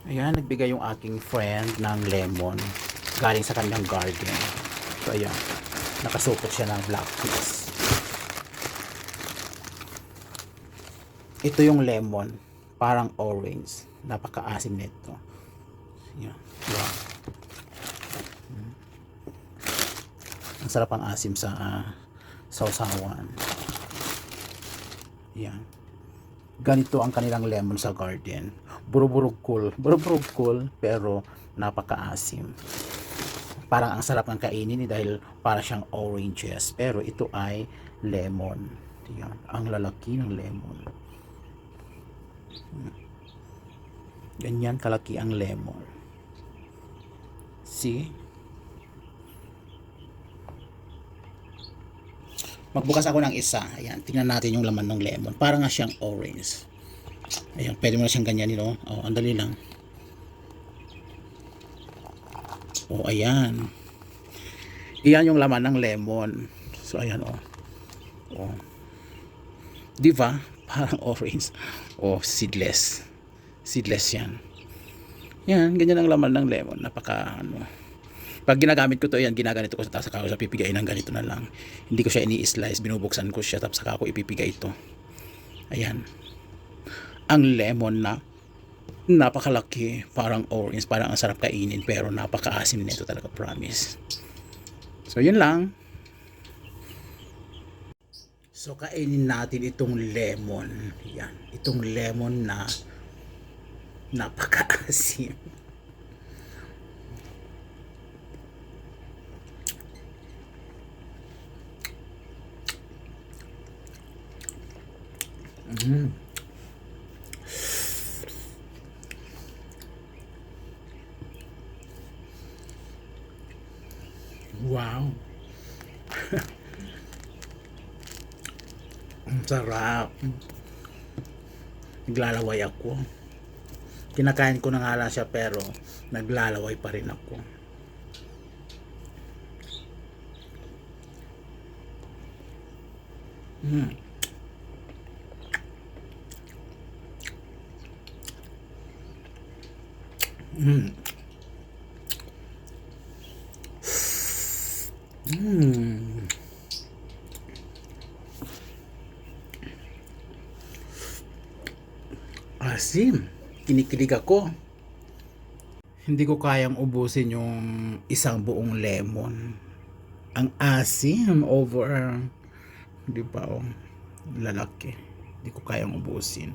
Ayan, nagbigay yung aking friend ng lemon galing sa kanyang garden. So ayan, nakasupot siya ng black fish. Ito yung lemon, parang orange. Napakaasim nito. Ayan, wow. Ang sarap ang asim sa sausawan. Ayan. Ganito ang kanilang lemon sa garden. Buruburog cool, pero napakaasim. Parang ang sarap ng kainin dahil para siyang oranges, pero ito ay lemon. Yan, ang lalaki ng lemon. Ganyan kalaki ang lemon. See? Magbukas ako ng isa. Ayan, tingnan natin yung laman ng lemon. Parang nga siyang orange. Ayan, pwede mo na siyang ganyan, no? Oh, andali lang. Oh, ayan. Iyan yung laman ng lemon. So, ayan, oh. Oh. Di ba? Parang orange. Oh, seedless. Seedless yan. Yan, ganyan ang laman ng lemon. Napaka, ano. Pag ginagamit ko to, yan, ginaganito ko sa saka ko sa pipigay ng ganito na lang. Hindi ko siya ini-slice, binubuksan ko siya, tapos saka ko ipipigay ito. Ayan. Ang lemon na napakalaki, parang orange, parang ang sarap kainin, pero napakaasim nito talaga, promise. So, yun lang. So, kainin natin itong lemon. Yan, itong lemon na napakaasim. Wow. Ang sarap. Naglalaway ako. Kinakain ko na nga lang siya, pero naglalaway pa rin ako. Mm. Mm. Mm. Asim. Kinikilig ako. Hindi ko kayang ubusin yung isang buong lemon. Ang asim over, di ba, oh, lalaki. Hindi ko kayang ubusin.